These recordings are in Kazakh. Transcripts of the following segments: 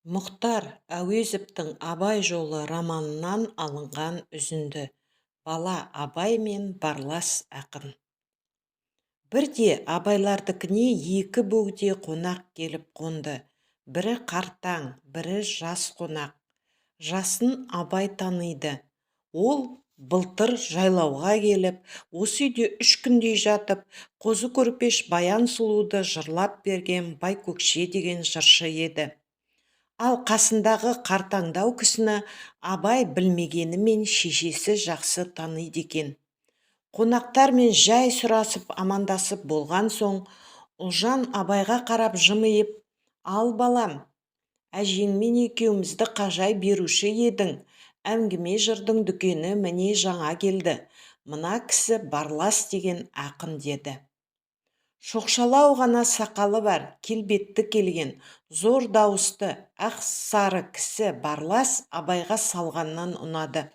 Мұхтар Әуезовтің «Абай жолы» романынан алынған үзінді. Бала Абай мен барлас ақын. Бірде Абайлардікіне екі бөгде қонақ келіп қонды. Бірі қартаң, бірі жас қонақ. Жасын Абай таниды. Ол былтыр жайлауға келіп, осы үйде 3 күндей жатып, қозы көрпеш Баян сұлуды жырлап берген Байкөкше деген жыршы еді. Ал қасындағы қартаңдау кісіні Абай білмегенімен шешесі жақсы таниды екен. Қонақтармен жай сұрасып амандасып болған соң, Ұлжан Абайға қарап жымиып: «Ал балам, әжеңмен екеумізді қажай беруші едің. Әңгіме жырдың дүкені міне жаңа келді. Мына кісі барлас деген ақын» деді. Шоқшалау ғана сақалы бар, келбетті келген, зор дауысты, ақ сары кісі барлас Абайға салғаннан ұнады.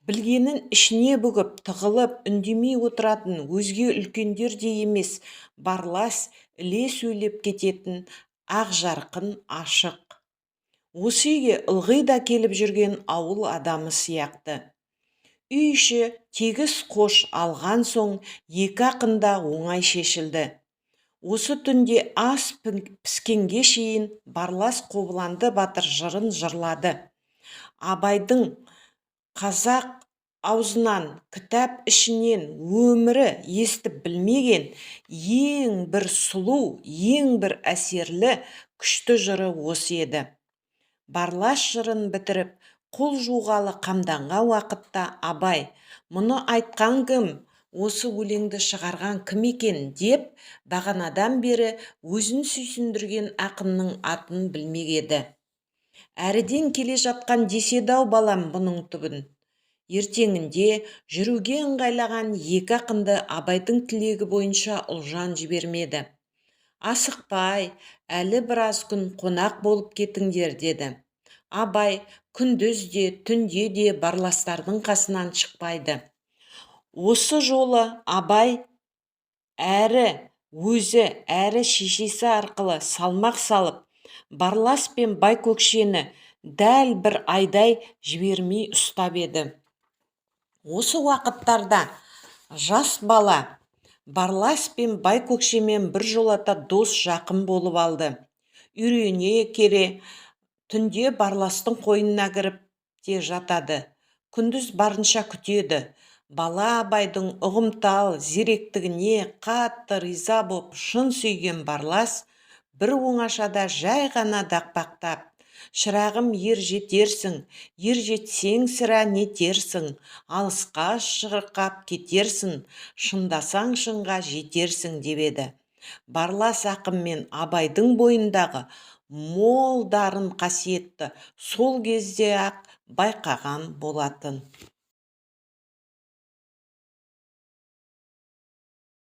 Білгенін ішіне бүгіп, тығылып, үндемей отыратын өзге үлкендер де емес, барлас іле сөйлеп кететін, ақ жарқын, ашық. Осы үйге ылғи да келіп жүрген ауыл адамы сияқты. Үй іші тегіс қош алған соң, екі ақын да оңай шешілді. Осы түнде ас піскенге шейін барлас Қобыланды батыр жырын жырлады. Абайдың қазақ аузынан, кітап ішінен өмірі естіп білмеген ең бір сұлу, ең бір әсерлі, күшті жыры осы еді. Барлас жырын бітіріп, қол жуғалы қамданған уақытта Абай: «Мұны айтқан кім? Осы өлеңді шығарған кім екен?» деп бағанадан бері өзін сүйсіндірген ақынның атын білмек еді. Әріден келе жатқан деседі-ау балам бұның түбін. Ертеңінде жүруге ыңғайлаған екі ақынды Абайдың тілегі бойынша Ұлжан жібермеді. «Асықпай, әлі біраз күн қонақ болып кетіңдер» деді. Абай күндіз де, түнде де барластардың қасынан шықпайды. Осы жолы Абай әрі өзі, әрі шешесі арқылы салмақ салып, барлас пен Байкөкшені дәл бір айдай жібермей ұстап еді. Осы уақыттарда жас бала барлас пен Байкөкшемен біржолата дос жақын болып алды. Үйрене кере түнде барластың қойнына кіріп те жатады. Күндіз барынша күтеді. Бала Абайдың ұғымтал, зеректігіне қатты риза боп шын сүйген барлас бір оңашада жай ғана дақпақтап: «Шырағым, ер жетерсің, ер жетсең сірә нетерсің, алысқа шырқап кетерсің, шындасаң шынға жетерсің» деп еді. Барлас ақын мен Абайдың бойындағы мол дарын қасиетті сол кезде-ақ байқаған болатын.